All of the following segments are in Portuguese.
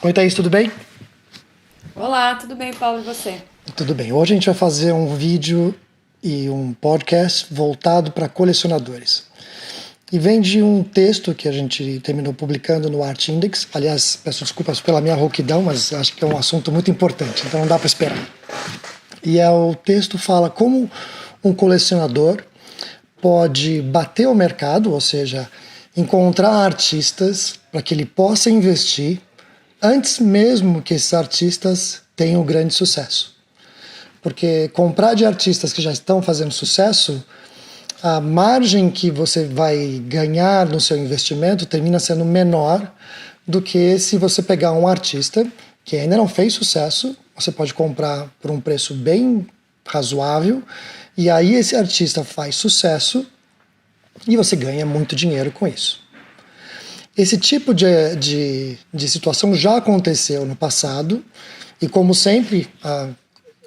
Oi, Thaís, tudo bem? Olá, tudo bem, Paulo, e você? Tudo bem. Hoje a gente vai fazer um vídeo e um podcast voltado para colecionadores. E vem de um texto que a gente terminou publicando no Art Index. Aliás, peço desculpas pela minha rouquidão, mas acho que é um assunto muito importante, então não dá para esperar. O texto fala como um colecionador pode bater o mercado, ou seja, encontrar artistas para que ele possa investir antes mesmo que esses artistas tenham grande sucesso. Porque comprar de artistas que já estão fazendo sucesso, a margem que você vai ganhar no seu investimento termina sendo menor do que se você pegar um artista que ainda não fez sucesso, você pode comprar por um preço bem razoável, e aí esse artista faz sucesso e você ganha muito dinheiro com isso. Esse tipo de situação já aconteceu no passado, e como sempre,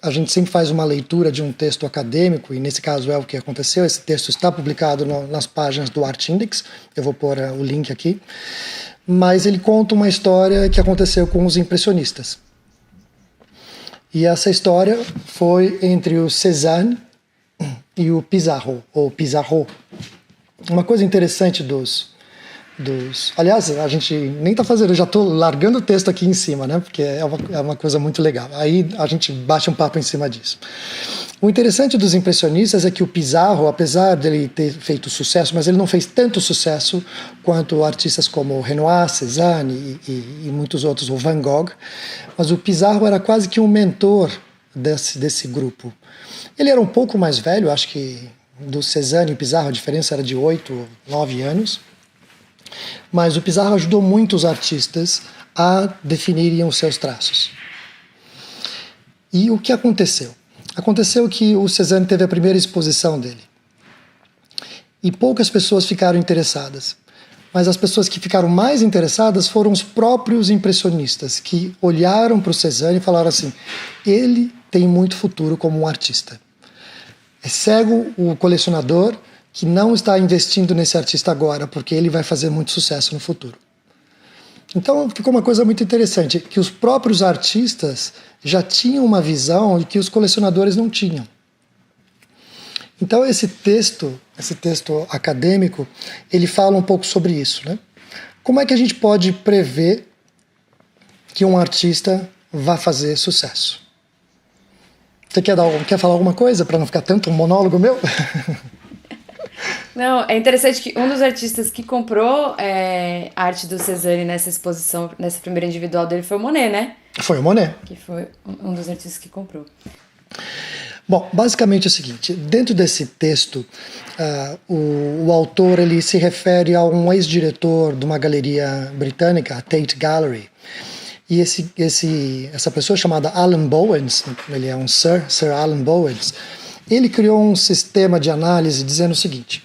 a gente sempre faz uma leitura de um texto acadêmico, e nesse caso é o que aconteceu. Esse texto está publicado nas páginas do Art Index, eu vou pôr o link aqui, mas ele conta uma história que aconteceu com os impressionistas. E essa história foi entre o Cézanne e o Pissarro, ou Pissarro. Uma coisa interessante Aliás, a gente nem está fazendo, eu já estou largando o texto aqui em cima, né? Porque é uma coisa muito legal. Aí a gente bate um papo em cima disso. O interessante dos impressionistas é que o Pissarro, apesar dele ter feito sucesso, mas ele não fez tanto sucesso quanto artistas como Renoir, Cézanne e muitos outros, o Van Gogh. Mas o Pissarro era quase que um mentor desse grupo. Ele era um pouco mais velho, acho que do Cézanne e o Pissarro a diferença era de 8 ou 9 anos. Mas o Pissarro ajudou muito os artistas a definirem os seus traços. E o que aconteceu? Aconteceu que o Cézanne teve a primeira exposição dele. E poucas pessoas ficaram interessadas. Mas as pessoas que ficaram mais interessadas foram os próprios impressionistas, que olharam para o Cézanne e falaram assim: ele tem muito futuro como um artista. É cego o colecionador que não está investindo nesse artista agora, porque ele vai fazer muito sucesso no futuro. Então ficou uma coisa muito interessante, que os próprios artistas já tinham uma visão que os colecionadores não tinham. Então esse texto acadêmico, ele fala um pouco sobre isso, né? Como é que a gente pode prever que um artista vai fazer sucesso? Você quer falar alguma coisa para não ficar tanto um monólogo meu? Não, é interessante que um dos artistas que comprou a arte do Cézanne nessa exposição, nessa primeira individual dele, foi o Monet, né? Foi o Monet. Que foi um dos artistas que comprou. Bom, basicamente é o seguinte, dentro desse texto, o autor ele se refere a um ex-diretor de uma galeria britânica, a Tate Gallery, e essa pessoa chamada Alan Bowens, ele é um Sir Alan Bowens, ele criou um sistema de análise dizendo o seguinte: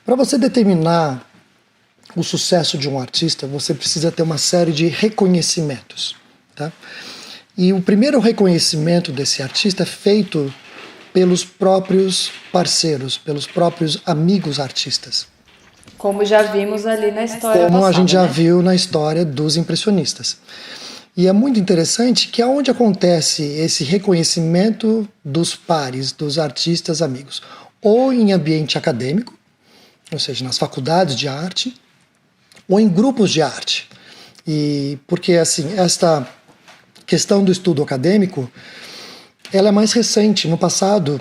para você determinar o sucesso de um artista, você precisa ter uma série de reconhecimentos. Tá? E o primeiro reconhecimento desse artista é feito pelos próprios parceiros, pelos próprios amigos artistas. Como já vimos ali na história Como passada, a gente já né? viu na história dos impressionistas. E é muito interessante que aonde acontece esse reconhecimento dos pares, dos artistas amigos, ou em ambiente acadêmico, ou seja, nas faculdades de arte, ou em grupos de arte. E porque assim, esta questão do estudo acadêmico, ela é mais recente. No passado,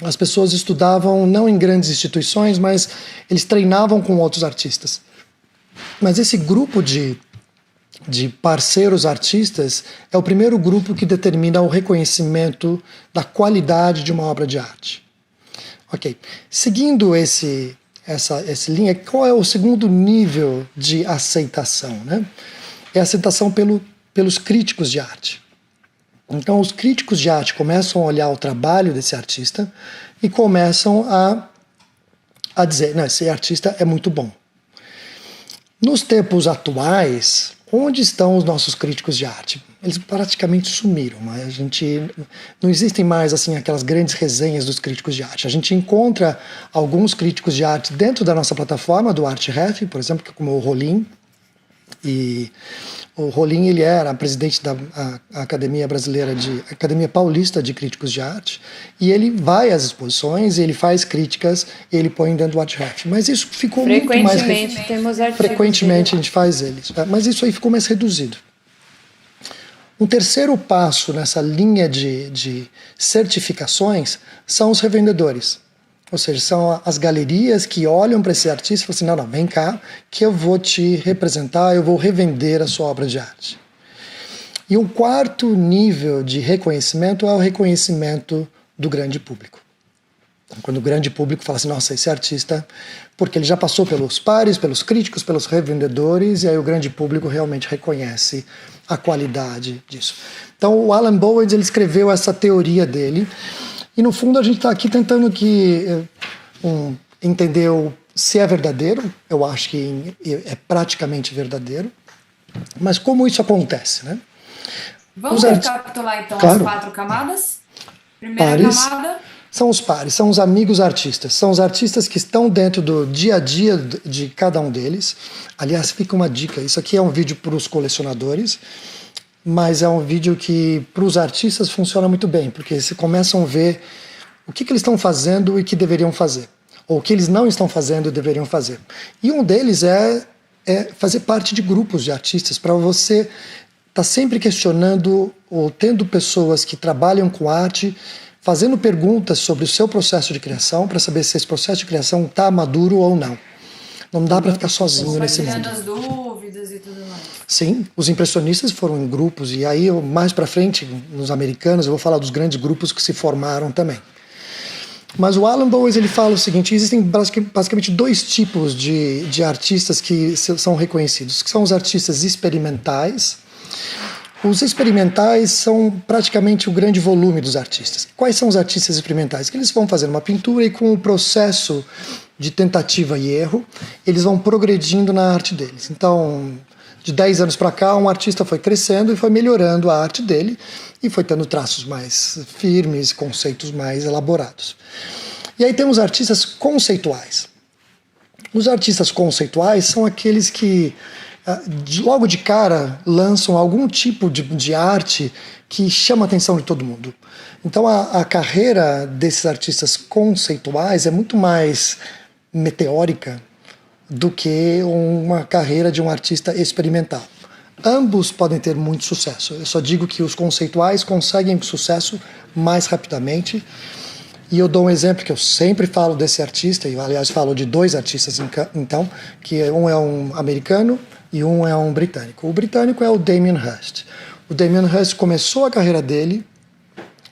as pessoas estudavam não em grandes instituições, mas eles treinavam com outros artistas. Mas esse grupo de parceiros artistas é o primeiro grupo que determina o reconhecimento da qualidade de uma obra de arte. Ok. Seguindo essa linha, qual é o segundo nível de aceitação, né? É a aceitação pelos críticos de arte. Então, os críticos de arte começam a olhar o trabalho desse artista e começam a dizer: não, esse artista é muito bom. Nos tempos atuais, onde estão os nossos críticos de arte? Eles praticamente sumiram. Né? Não existem mais assim aquelas grandes resenhas dos críticos de arte. A gente encontra alguns críticos de arte dentro da nossa plataforma do ArtRef, por exemplo, como o Rolim, E o Rolim, ele era presidente da Academia Academia Paulista de Críticos de Arte, e ele vai às exposições, ele faz críticas, ele põe dentro do Art Ref. Mas isso ficou muito mais... Frequentemente a gente faz eles, mas isso aí ficou mais reduzido. Um terceiro passo nessa linha de certificações são os revendedores. Ou seja, são as galerias que olham para esse artista e falam assim, não, vem cá, que eu vou te representar, eu vou revender a sua obra de arte. E um quarto nível de reconhecimento é o reconhecimento do grande público. Quando o grande público fala assim, nossa, esse artista, porque ele já passou pelos pares, pelos críticos, pelos revendedores, e aí o grande público realmente reconhece a qualidade disso. Então o Alan Bowens, ele escreveu essa teoria dele, e no fundo a gente está aqui tentando entender se é verdadeiro. Eu acho que é praticamente verdadeiro, mas como isso acontece, né? Vamos recapitular então as 4 camadas? Primeira pares, camada são os pares, são os amigos artistas, são os artistas que estão dentro do dia a dia de cada um deles. Aliás, fica uma dica, isso aqui é um vídeo para os colecionadores, mas é um vídeo que para os artistas funciona muito bem, porque eles começam a ver o que eles estão fazendo e que deveriam fazer, ou o que eles não estão fazendo e deveriam fazer. E um deles é fazer parte de grupos de artistas, para você estar sempre questionando ou tendo pessoas que trabalham com arte, fazendo perguntas sobre o seu processo de criação, para saber se esse processo de criação está maduro ou não. Não dá para ficar sozinho nesse mundo. As dúvidas e tudo mais. Sim, os impressionistas foram em grupos, e aí mais para frente, nos americanos, eu vou falar dos grandes grupos que se formaram também. Mas o Alan Bowens, ele fala o seguinte, existem basicamente 2 tipos de artistas que são reconhecidos, que são os artistas experimentais. Os experimentais são praticamente o grande volume dos artistas. Quais são os artistas experimentais? Que eles vão fazer uma pintura e com o processo de tentativa e erro, eles vão progredindo na arte deles. Então, de 10 anos para cá, um artista foi crescendo e foi melhorando a arte dele e foi tendo traços mais firmes, conceitos mais elaborados. E aí temos artistas conceituais. Os artistas conceituais são aqueles que logo de cara lançam algum tipo de arte que chama a atenção de todo mundo. Então a carreira desses artistas conceituais é muito mais meteórica do que uma carreira de um artista experimental. Ambos podem ter muito sucesso. Eu só digo que os conceituais conseguem sucesso mais rapidamente. E eu dou um exemplo que eu sempre falo desse artista, e aliás falo de 2 artistas então, que um é um americano e um é um britânico. O britânico é o Damien Hirst. O Damien Hirst começou a carreira dele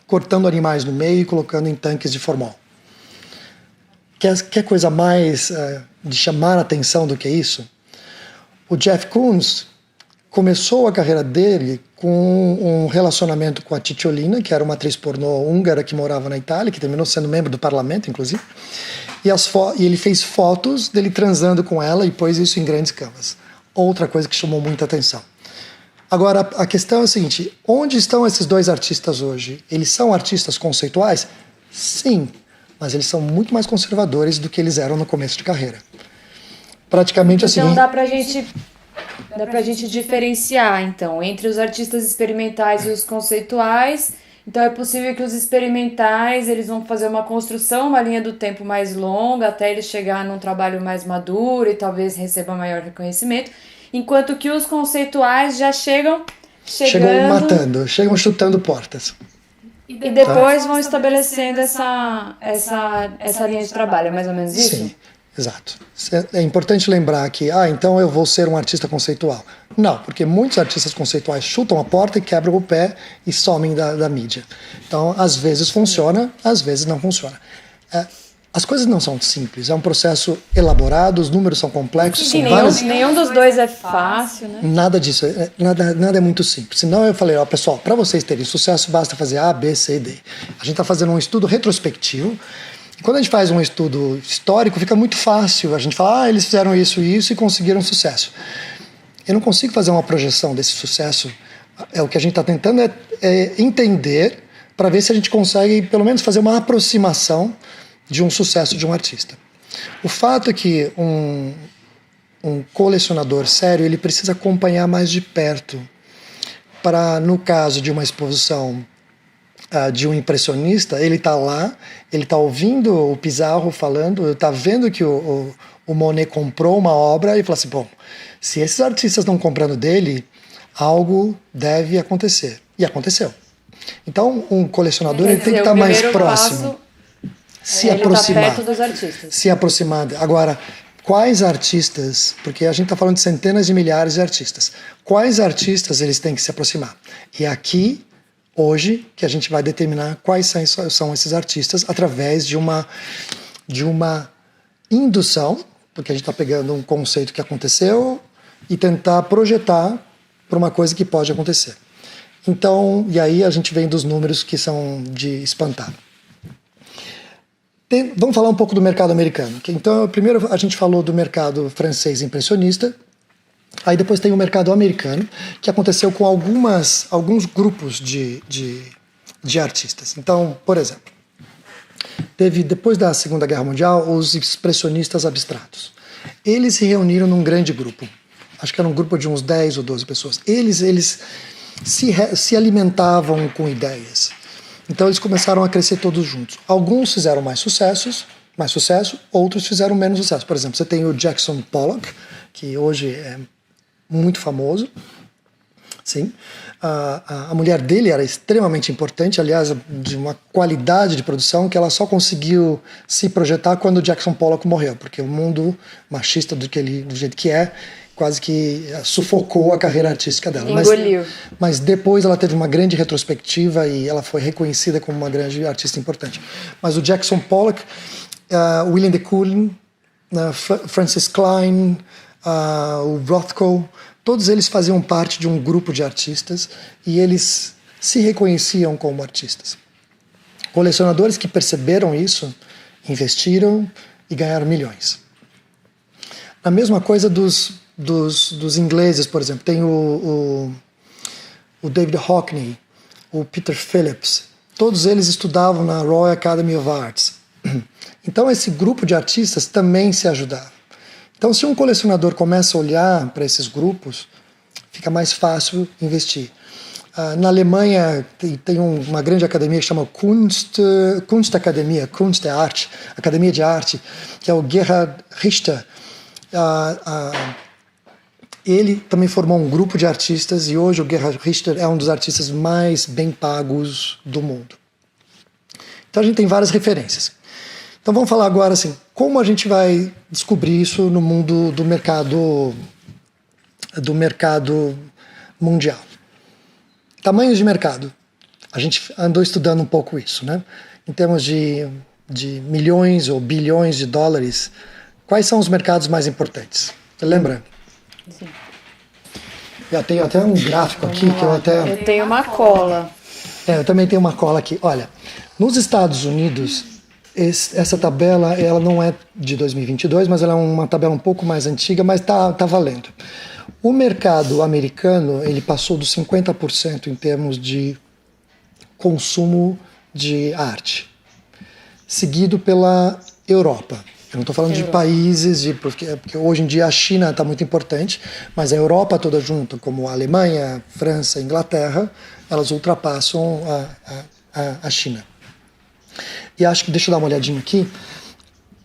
cortando animais no meio e colocando em tanques de formol. Quer coisa mais de chamar a atenção do que isso? O Jeff Koons começou a carreira dele com um relacionamento com a Cicciolina, que era uma atriz pornô húngara que morava na Itália, que terminou sendo membro do parlamento, inclusive. E ele fez fotos dele transando com ela e pôs isso em grandes câmeras. Outra coisa que chamou muita atenção. Agora, a questão é a seguinte, onde estão esses 2 artistas hoje? Eles são artistas conceituais? Sim, mas eles são muito mais conservadores do que eles eram no começo de carreira. Praticamente assim... Então dá pra gente diferenciar, então, entre os artistas experimentais e os conceituais. Então é possível que os experimentais, eles vão fazer uma construção, uma linha do tempo mais longa, até eles chegar num trabalho mais maduro e talvez receba maior reconhecimento, enquanto que os conceituais já chegam matando, chegam chutando portas. E depois vão estabelecendo essa linha de trabalho, é mais ou menos isso? Sim, exato. É importante lembrar que, então eu vou ser um artista conceitual. Não, porque muitos artistas conceituais chutam a porta e quebram o pé e somem da mídia. Então, às vezes funciona, às vezes não funciona. As coisas não são simples, é um processo elaborado, os números são complexos. Sim, nenhum dos 2 é fácil, né? Nada disso, nada é muito simples. Senão eu falei, pessoal, para vocês terem sucesso basta fazer A, B, C e D. A gente está fazendo um estudo retrospectivo. E quando a gente faz um estudo histórico, fica muito fácil. A gente fala, eles fizeram isso e isso e conseguiram sucesso. Eu não consigo fazer uma projeção desse sucesso. O que a gente está tentando é entender para ver se a gente consegue, pelo menos, fazer uma aproximação de um sucesso de um artista. O fato é que um colecionador sério, ele precisa acompanhar mais de perto para, no caso de uma exposição de um impressionista, ele está lá, ele está ouvindo o Pizarro falando, está vendo que o Monet comprou uma obra e fala assim, bom, se esses artistas estão comprando dele, algo deve acontecer. E aconteceu. Então, um colecionador ele tem que estar mais próximo. Se aproximar. Perto dos artistas. Se aproximar. Agora, quais artistas, porque a gente está falando de centenas de milhares de artistas, quais artistas eles têm que se aproximar? E aqui, hoje, que a gente vai determinar quais são esses artistas através de uma indução, porque a gente está pegando um conceito que aconteceu e tentar projetar para uma coisa que pode acontecer. Então, e aí a gente vem dos números que são de espantar. Vamos falar um pouco do mercado americano. Então, primeiro a gente falou do mercado francês impressionista, aí depois tem o mercado americano, que aconteceu com alguns grupos de artistas. Então, por exemplo, teve, depois da Segunda Guerra Mundial, os expressionistas abstratos. Eles se reuniram num grande grupo. Acho que era um grupo de uns 10 ou 12 pessoas. Eles se alimentavam com ideias. Então eles começaram a crescer todos juntos. Alguns fizeram mais sucesso, outros fizeram menos sucesso. Por exemplo, você tem o Jackson Pollock, que hoje é muito famoso. Sim. A mulher dele era extremamente importante, aliás, de uma qualidade de produção que ela só conseguiu se projetar quando o Jackson Pollock morreu, porque o mundo machista do jeito que é, quase que sufocou a carreira artística dela. Engoliu. Mas depois ela teve uma grande retrospectiva e ela foi reconhecida como uma grande artista importante. Mas o Jackson Pollock, William de Kooning, Francis Klein, o Rothko, todos eles faziam parte de um grupo de artistas e eles se reconheciam como artistas. Colecionadores que perceberam isso, investiram e ganharam milhões. A mesma coisa dos ingleses, por exemplo. Tem o David Hockney, o Peter Phillips. Todos eles estudavam na Royal Academy of Arts. Então esse grupo de artistas também se ajudava. Então se um colecionador começa a olhar para esses grupos, fica mais fácil investir. Na Alemanha tem uma grande academia que chama Kunstakademie, Kunst é arte, Academia de Arte, que é o Gerhard Richter. Ele também formou um grupo de artistas e hoje o Gerhard Richter é um dos artistas mais bem pagos do mundo. Então a gente tem várias referências. Então vamos falar agora assim, como a gente vai descobrir isso no mundo do mercado mundial. Tamanhos de mercado. A gente andou estudando um pouco isso, né? Em termos de milhões ou bilhões de dólares, quais são os mercados mais importantes? Você lembra? Sim. Eu tenho até um gráfico aqui que eu até... Eu tenho uma cola. Eu também tenho uma cola aqui. Olha, nos Estados Unidos, essa tabela ela não é de 2022, mas ela é uma tabela um pouco mais antiga, mas tá valendo. O mercado americano ele passou dos 50% em termos de consumo de arte, seguido pela Europa. Eu não estou falando de países, porque hoje em dia a China está muito importante, mas a Europa toda junto, como a Alemanha, França, Inglaterra, elas ultrapassam a China. E acho que, deixa eu dar uma olhadinha aqui,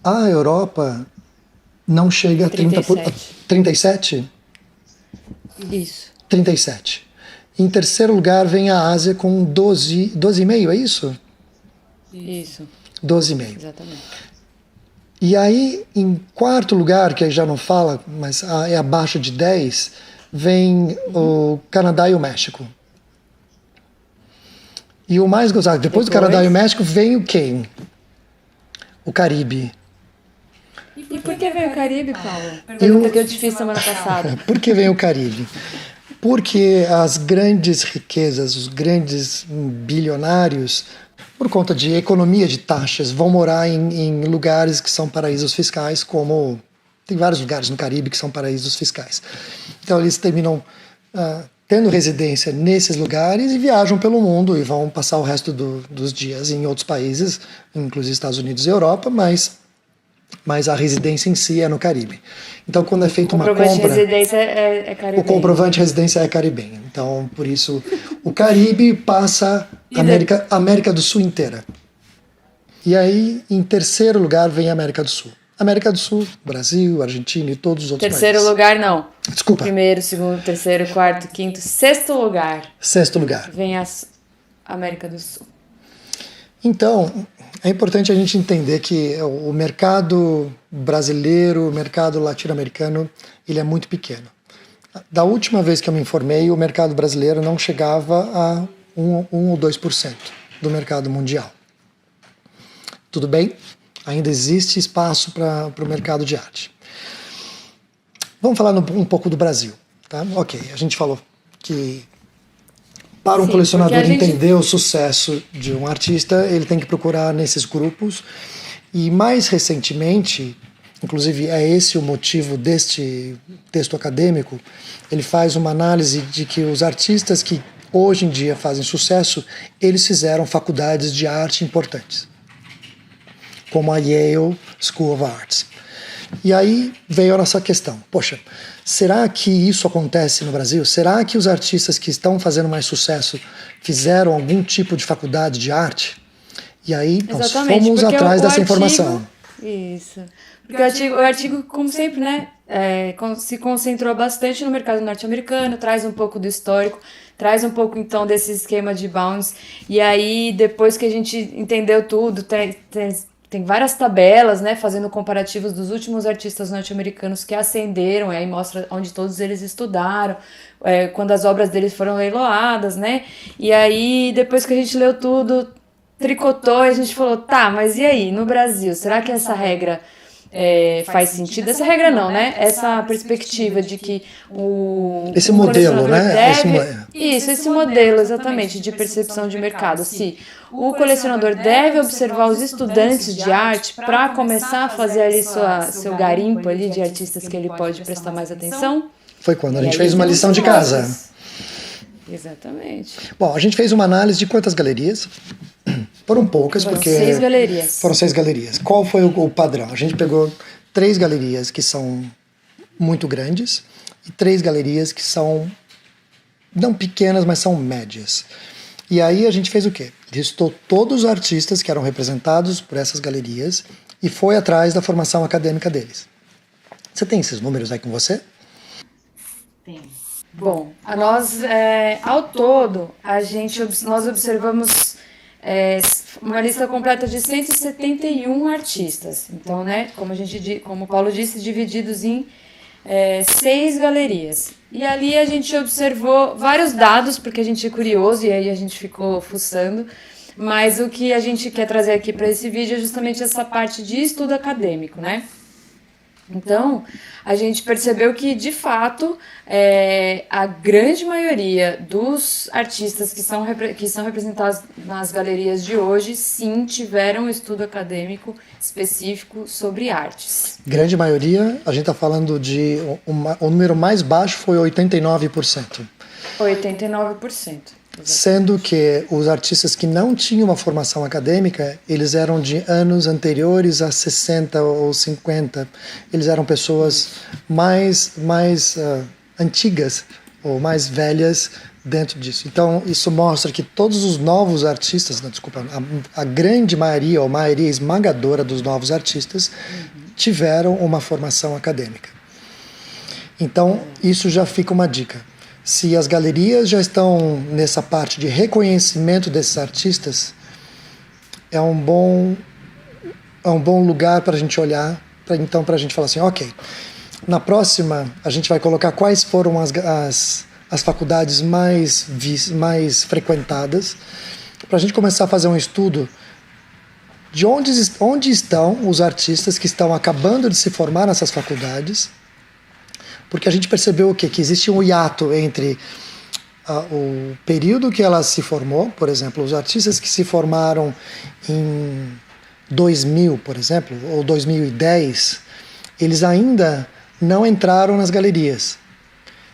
a Europa não chega a 37? Isso. 37. Em terceiro lugar vem a Ásia com 12,5, é isso? Isso. 12,5. Exatamente. E aí, em quarto lugar, que aí já não fala, mas é abaixo de 10, vem o Canadá e o México. E o mais gozado, depois do Canadá e o México, vem o quem? O Caribe. E por que veio o Caribe, Paulo? Pergunta que eu te fiz semana passada. Por que vem o Caribe? Porque as grandes riquezas, os grandes bilionários, por conta de economia de taxas, vão morar em lugares que são paraísos fiscais, como tem vários lugares no Caribe que são paraísos fiscais. Então eles terminam tendo residência nesses lugares e viajam pelo mundo e vão passar o resto dos dias em outros países, inclusive Estados Unidos e Europa, mas mas a residência em si é no Caribe. Então, quando é feita uma Comprovante de compra, residência é o caribenho. comprovante de residência é caribenho. Então, por isso, o Caribe passa a América do Sul inteira. E aí, em terceiro lugar, vem a América do Sul. América do Sul, Brasil, Argentina e todos os outros Terceiro países. lugar, não. Desculpa. Primeiro, segundo, terceiro, quarto, quinto, sexto lugar. Sexto lugar. Vem a América do Sul. Então, é importante a gente entender que o mercado brasileiro, o mercado latino-americano, ele é muito pequeno. Da última vez que eu me informei, o mercado brasileiro não chegava a 1 ou 2% do mercado mundial. Tudo bem? Ainda existe espaço para o mercado de arte. Vamos falar um pouco do Brasil. Tá? Ok, a gente falou que para um colecionador entender o sucesso de um artista, ele tem que procurar nesses grupos. E mais recentemente, inclusive é esse o motivo deste texto acadêmico, ele faz uma análise de que os artistas que hoje em dia fazem sucesso, eles fizeram faculdades de arte importantes, como a Yale School of Arts. E aí veio a nossa questão. Poxa, será que isso acontece no Brasil? Será que os artistas que estão fazendo mais sucesso fizeram algum tipo de faculdade de arte? E aí nós fomos atrás dessa informação. Isso. Porque o artigo, como sempre, né, se concentrou bastante no mercado norte-americano, traz um pouco do histórico, traz um pouco, então, desse esquema de bounce. E aí, depois que a gente entendeu tudo, tem várias tabelas, né, fazendo comparativos dos últimos artistas norte-americanos que ascenderam, aí mostra onde todos eles estudaram, quando as obras deles foram leiloadas, né, e aí depois que a gente leu tudo, tricotou, e a gente falou, tá, mas e aí, no Brasil, será que essa regra faz sentido? Essa regra não, né, essa perspectiva de que esse modelo, né? Esse modelo, exatamente, de percepção de mercado, se o colecionador deve observar os estudantes de arte para começar a fazer ali seu garimpo ali de artistas que ele pode prestar mais atenção. Foi quando a gente fez uma lição de casa. Exatamente. Bom, a gente fez uma análise de quantas galerias? Foram poucas, porque... 6 galerias. Foram 6 galerias. Qual foi o padrão? A gente pegou 3 galerias que são muito grandes e 3 galerias que são não pequenas, mas são médias. E aí a gente fez o quê? Listou todos os artistas que eram representados por essas galerias e foi atrás da formação acadêmica deles. Você tem esses números aí com você? Tem. Bom, ao todo, nós observamos uma lista completa de 171 artistas. Então, né, como o Paulo disse, divididos em 6 galerias. E ali a gente observou vários dados, porque a gente é curioso e aí a gente ficou fuçando, mas o que a gente quer trazer aqui para esse vídeo é justamente essa parte de estudo acadêmico, né? Então, a gente percebeu que, de fato, a grande maioria dos artistas que são representados nas galerias de hoje, sim, tiveram um estudo acadêmico específico sobre artes. Grande maioria, a gente está falando de... o número mais baixo foi 89%. 89%. Sendo que os artistas que não tinham uma formação acadêmica, eles eram de anos anteriores a 60 ou 50. Eles eram pessoas mais antigas ou mais velhas dentro disso. Então, isso mostra que todos os novos artistas, a grande maioria, ou maioria esmagadora dos novos artistas, tiveram uma formação acadêmica. Então, isso já fica uma dica. Se as galerias já estão nessa parte de reconhecimento desses artistas, é um bom lugar para a gente olhar, para a gente falar assim, ok, na próxima a gente vai colocar quais foram as faculdades mais frequentadas, para a gente começar a fazer um estudo de onde estão os artistas que estão acabando de se formar nessas faculdades, porque a gente percebeu o quê? Que existe um hiato entre o período que ela se formou, por exemplo, os artistas que se formaram em 2000, por exemplo, ou 2010, eles ainda não entraram nas galerias.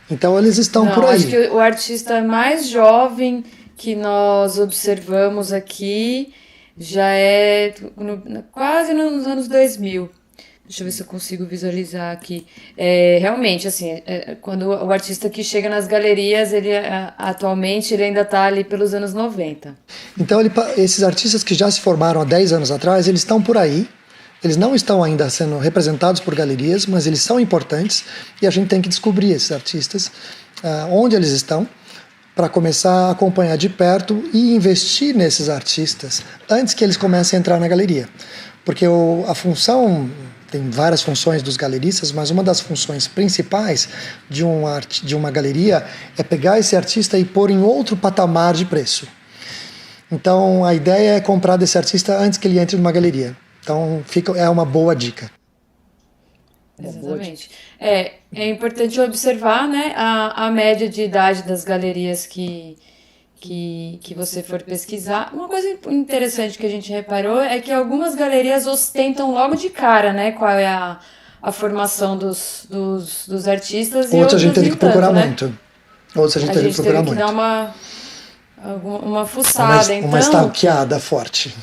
Então eles estão por aí. Acho que o artista mais jovem que nós observamos aqui já é quase nos anos 2000. Deixa eu ver se eu consigo visualizar aqui. Realmente, assim, quando o artista que chega nas galerias, atualmente ele ainda está ali pelos anos 90. Então, esses artistas que já se formaram há 10 anos atrás, eles estão por aí, eles não estão ainda sendo representados por galerias, mas eles são importantes e a gente tem que descobrir esses artistas, onde eles estão, para começar a acompanhar de perto e investir nesses artistas antes que eles comecem a entrar na galeria. Porque a função, tem várias funções dos galeristas, mas uma das funções principais de uma galeria é pegar esse artista e pôr em outro patamar de preço. Então a ideia é comprar desse artista antes que ele entre numa galeria. Então é uma boa dica. Exatamente. É importante observar, né, a média de idade das galerias que você for pesquisar. Uma coisa interessante que a gente reparou é que algumas galerias ostentam logo de cara, né, qual é a formação dos artistas e Outros a gente outras teve que procurar né? muito. Outros a gente teve que procurar muito. Dar uma fuçada, uma stalkeada forte.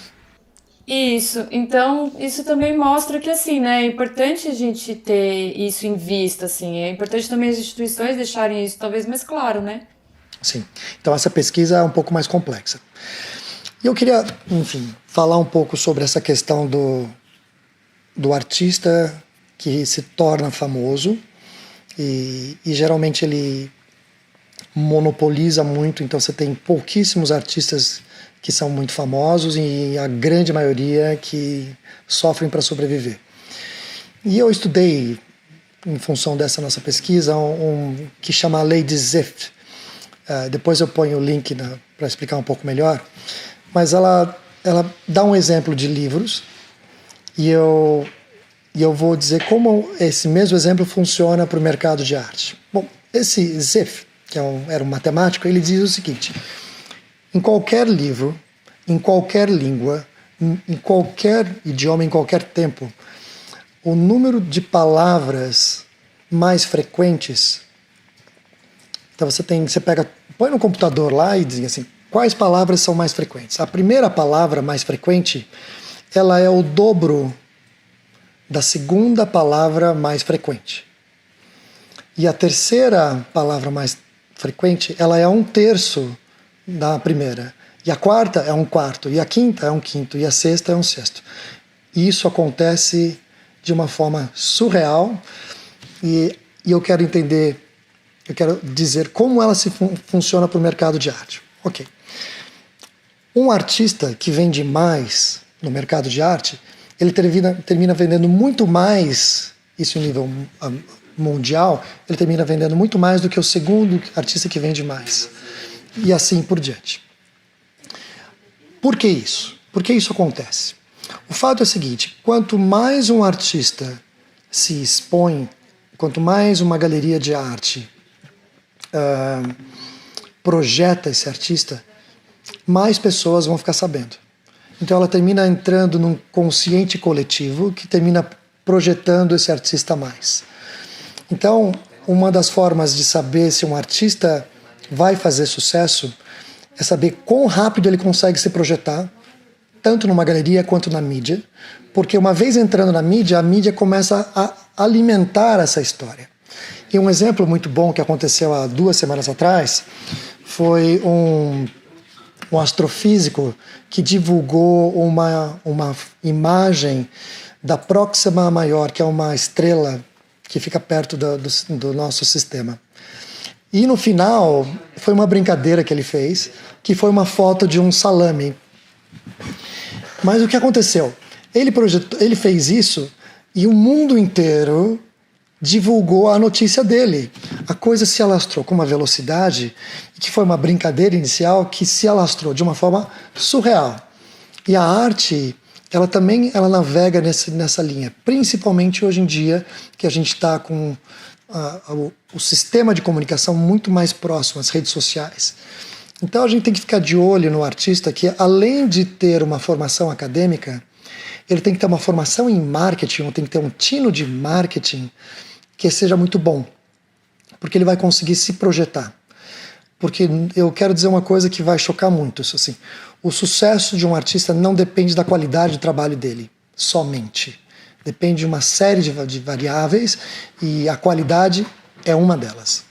Isso, então isso também mostra que assim, né, é importante a gente ter isso em vista, assim, é importante também as instituições deixarem isso talvez mais claro, né? Sim, então essa pesquisa é um pouco mais complexa. E eu queria, enfim, falar um pouco sobre essa questão do artista que se torna famoso e geralmente ele monopoliza muito, então você tem pouquíssimos artistas que são muito famosos e a grande maioria que sofrem para sobreviver. E eu estudei, em função dessa nossa pesquisa, que chama a Lei de Ziff. Depois eu ponho o link para explicar um pouco melhor, mas ela dá um exemplo de livros e eu vou dizer como esse mesmo exemplo funciona para o mercado de arte. Bom, esse Ziff, que era um matemático, ele diz o seguinte: em qualquer livro, em qualquer língua, em qualquer idioma, em qualquer tempo, o número de palavras mais frequentes. Então você põe no computador lá e diz assim, quais palavras são mais frequentes? A primeira palavra mais frequente, ela é o dobro da segunda palavra mais frequente. E a terceira palavra mais frequente, ela é 1/3 da primeira. E a quarta é 1/4. E a quinta é 1/5. E a sexta é 1/6. E isso acontece de uma forma surreal. E eu quero dizer como ela funciona para o mercado de arte. Ok. Um artista que vende mais no mercado de arte, ele termina vendendo muito mais, isso em nível mundial, ele termina vendendo muito mais do que o segundo artista que vende mais. E assim por diante. Por que isso? Por que isso acontece? O fato é o seguinte, quanto mais um artista se expõe, quanto mais uma galeria de arte projeta esse artista, mais pessoas vão ficar sabendo. Então ela termina entrando num consciente coletivo que termina projetando esse artista mais. Então, uma das formas de saber se um artista vai fazer sucesso é saber quão rápido ele consegue se projetar, tanto numa galeria quanto na mídia, porque uma vez entrando na mídia, a mídia começa a alimentar essa história. E um exemplo muito bom que aconteceu há 2 semanas atrás foi um astrofísico que divulgou uma imagem da Próxima Maior, que é uma estrela que fica perto do nosso sistema. E no final, foi uma brincadeira que ele fez, que foi uma foto de um salame. Mas o que aconteceu? Ele fez isso e o mundo inteiro divulgou a notícia dele. A coisa se alastrou com uma velocidade que foi uma brincadeira inicial que se alastrou de uma forma surreal. E a arte, ela navega nessa linha, principalmente hoje em dia que a gente está com o sistema de comunicação muito mais próximo, as redes sociais. Então a gente tem que ficar de olho no artista que, além de ter uma formação acadêmica, ele tem que ter uma formação em marketing, ou tem que ter um tino de marketing que seja muito bom, porque ele vai conseguir se projetar. Porque eu quero dizer uma coisa que vai chocar muito, isso assim, o sucesso de um artista não depende da qualidade do trabalho dele, somente. depende de uma série de variáveis e a qualidade é uma delas.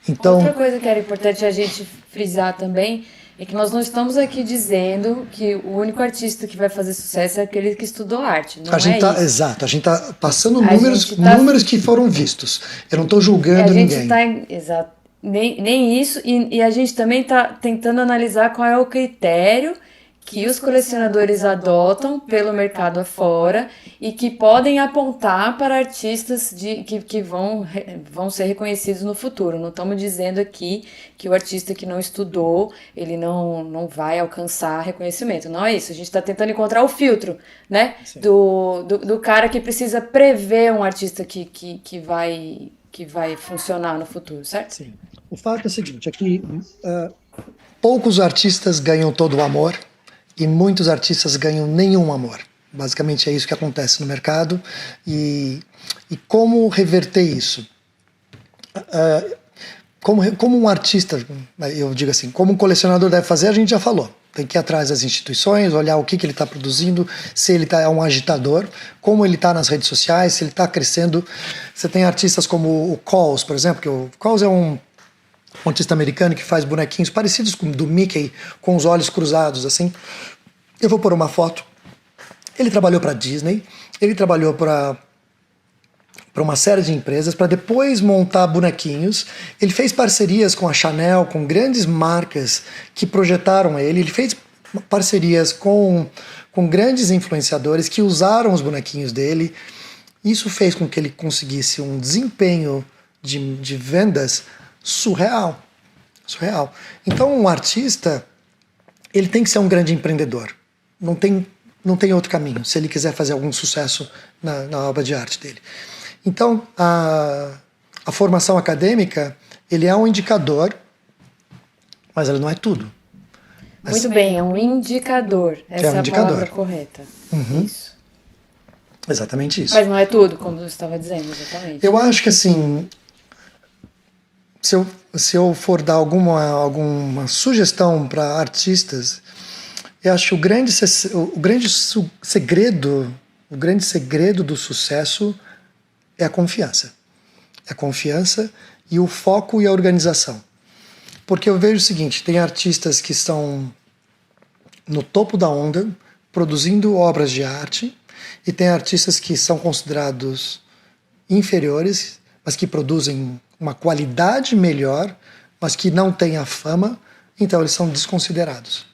Então, outra coisa que era importante a gente frisar também é que nós não estamos aqui dizendo que o único artista que vai fazer sucesso é aquele que estudou arte. Não isso. Exato, a gente está passando números que foram vistos. Eu não estou julgando ninguém. Exato. Nem isso, e a gente também está tentando analisar qual é o critério que os colecionadores adotam pelo mercado afora e que podem apontar para artistas que vão ser reconhecidos no futuro. Não estamos dizendo aqui que o artista que não estudou, ele não vai alcançar reconhecimento. Não é isso. A gente está tentando encontrar o filtro, né? Do cara que precisa prever um artista que vai funcionar no futuro, certo? Sim. O fato é o seguinte, é que poucos artistas ganham todo o amor e muitos artistas ganham nenhum amor. Basicamente é isso que acontece no mercado. E como reverter isso? Como um artista, eu digo assim, como um colecionador deve fazer, a gente já falou. Tem que ir atrás das instituições, olhar o que ele está produzindo, se ele é um agitador, como ele está nas redes sociais, se ele está crescendo. Você tem artistas como o Coles, por exemplo, que o Coles é um artista americano que faz bonequinhos parecidos com o do Mickey, com os olhos cruzados, assim. Eu vou pôr uma foto. Ele trabalhou para a Disney, ele trabalhou para uma série de empresas, para depois montar bonequinhos. Ele fez parcerias com a Chanel, com grandes marcas que projetaram ele. Ele fez parcerias com grandes influenciadores que usaram os bonequinhos dele. Isso fez com que ele conseguisse um desempenho de vendas surreal. Então, um artista, ele tem que ser um grande empreendedor. Não tem outro caminho, se ele quiser fazer algum sucesso na obra de arte dele. Então, a formação acadêmica, ele é um indicador, mas ele não é tudo. Muito bem, é um indicador. Essa é a palavra correta. Uhum. Isso. Exatamente isso. Mas não é tudo, como você estava dizendo, exatamente. Eu acho que, assim, se eu for dar alguma sugestão para artistas, eu acho que o grande segredo do sucesso é a confiança. É a confiança e o foco e a organização. Porque eu vejo o seguinte, tem artistas que estão no topo da onda, produzindo obras de arte, e tem artistas que são considerados inferiores, mas que produzem uma qualidade melhor, mas que não têm a fama, então eles são desconsiderados.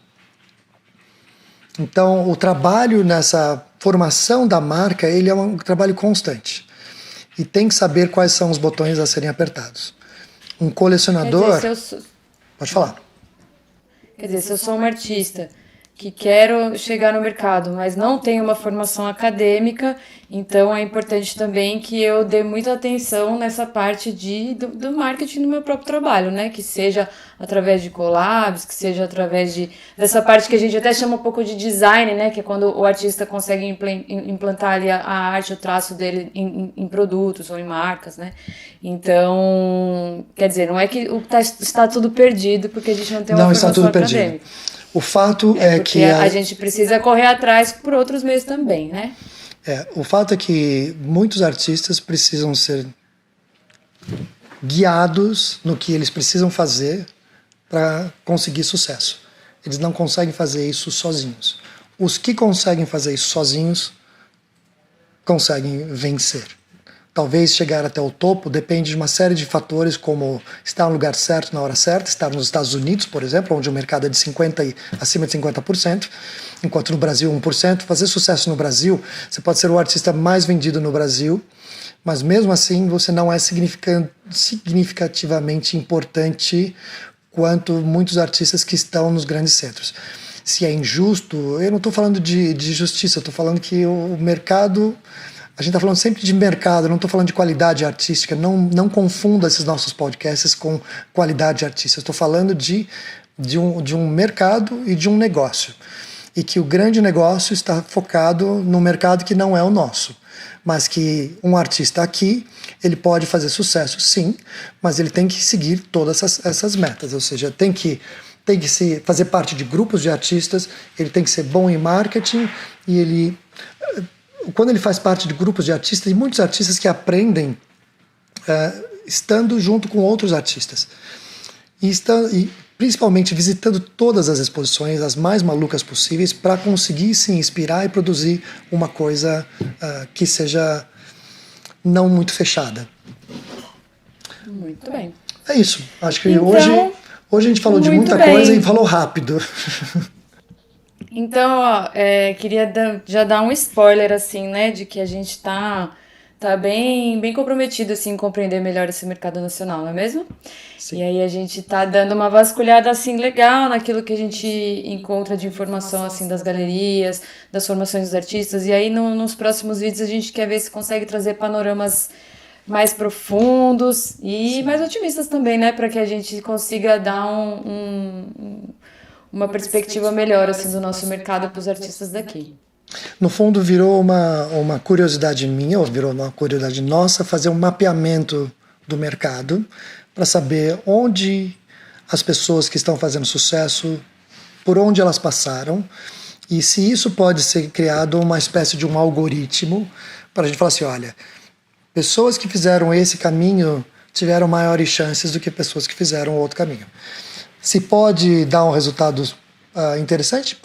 Então, o trabalho nessa formação da marca, ele é um trabalho constante. E tem que saber quais são os botões a serem apertados. Um colecionador... Pode falar. Quer dizer, se eu sou uma artista que quero chegar no mercado, mas não tenho uma formação acadêmica, então é importante também que eu dê muita atenção nessa parte do marketing do meu próprio trabalho, né? Que seja através de collabs, que seja através dessa parte que a gente até chama um pouco de design, né? Que é quando o artista consegue implantar ali a arte, o traço dele em produtos ou em marcas, né? Então, quer dizer, não é que está tudo perdido porque a gente não tem uma formação acadêmica. O fato é que... a gente precisa correr atrás por outros meios também, né? O fato é que muitos artistas precisam ser guiados no que eles precisam fazer para conseguir sucesso. Eles não conseguem fazer isso sozinhos. Os que conseguem fazer isso sozinhos conseguem vencer. Talvez chegar até o topo depende de uma série de fatores, como estar no lugar certo na hora certa, estar nos Estados Unidos, por exemplo, onde o mercado é de 50% e acima de 50%, enquanto no Brasil 1%. Fazer sucesso no Brasil, você pode ser o artista mais vendido no Brasil, mas mesmo assim você não é significativamente importante quanto muitos artistas que estão nos grandes centros. Se é injusto, eu não estou falando de justiça, eu estou falando que o mercado... A gente está falando sempre de mercado, não estou falando de qualidade artística. Não confunda esses nossos podcasts com qualidade artística. Estou falando de um mercado e de um negócio. E que o grande negócio está focado no mercado que não é o nosso. Mas que um artista aqui, ele pode fazer sucesso, sim, mas ele tem que seguir todas essas metas. Ou seja, tem que fazer parte de grupos de artistas, ele tem que ser bom em marketing e ele... quando ele faz parte de grupos de artistas, tem muitos artistas que aprendem estando junto com outros artistas. E principalmente visitando todas as exposições, as mais malucas possíveis, para conseguir se inspirar e produzir uma coisa que seja não muito fechada. Muito bem. É isso. Acho que Então, hoje a gente falou de muito muita bem. coisa e falou rápido. Então, ó, queria já dar um spoiler, assim, né, de que a gente tá bem comprometido, assim, em compreender melhor esse mercado nacional, não é mesmo? Sim. E aí a gente tá dando uma vasculhada, assim, legal naquilo que a gente encontra de informação, assim, das galerias, das formações dos artistas, e aí nos próximos vídeos a gente quer ver se consegue trazer panoramas mais profundos e mais otimistas também, né, para que a gente consiga dar uma perspectiva melhor, assim, do nosso mercado para os artistas daqui. No fundo, virou uma curiosidade minha, ou virou uma curiosidade nossa, fazer um mapeamento do mercado para saber onde as pessoas que estão fazendo sucesso, por onde elas passaram, e se isso pode ser criado uma espécie de um algoritmo para a gente falar assim, olha, pessoas que fizeram esse caminho tiveram maiores chances do que pessoas que fizeram outro caminho. Se pode dar um resultado interessante,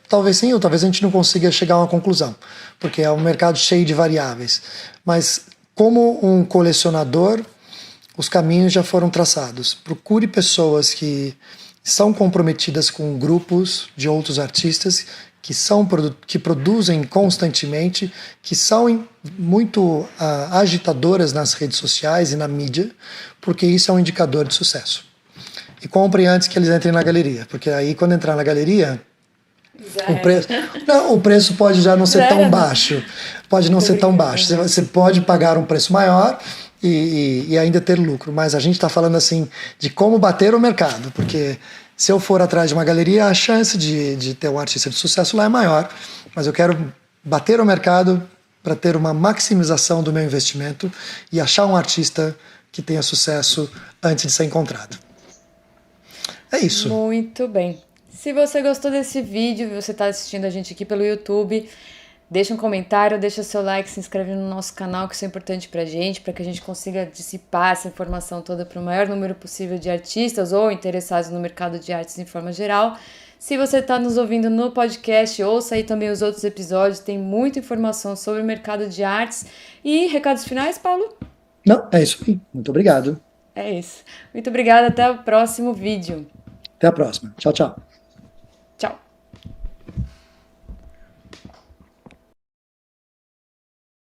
talvez sim, ou talvez a gente não consiga chegar a uma conclusão, porque é um mercado cheio de variáveis. Mas como um colecionador, os caminhos já foram traçados. Procure pessoas que são comprometidas com grupos de outros artistas, que produzem constantemente, que são muito agitadoras nas redes sociais e na mídia, porque isso é um indicador de sucesso. E comprem antes que eles entrem na galeria, porque aí quando entrar na galeria, o preço pode já não ser tão baixo. Pode não ser tão baixo. Você pode pagar um preço maior e ainda ter lucro. Mas a gente está falando assim de como bater o mercado, porque se eu for atrás de uma galeria, a chance de ter um artista de sucesso lá é maior. Mas eu quero bater o mercado para ter uma maximização do meu investimento e achar um artista que tenha sucesso antes de ser encontrado. É isso. Muito bem. Se você gostou desse vídeo, você está assistindo a gente aqui pelo YouTube, deixa um comentário, deixa seu like, se inscreve no nosso canal, que isso é importante pra gente, para que a gente consiga dissipar essa informação toda para o maior número possível de artistas ou interessados no mercado de artes em forma geral. Se você está nos ouvindo no podcast, ouça aí também os outros episódios, tem muita informação sobre o mercado de artes. E recados finais, Paulo? Não, é isso aí. Muito obrigado. É isso. Muito obrigada, até o próximo vídeo. Até a próxima. Tchau, tchau.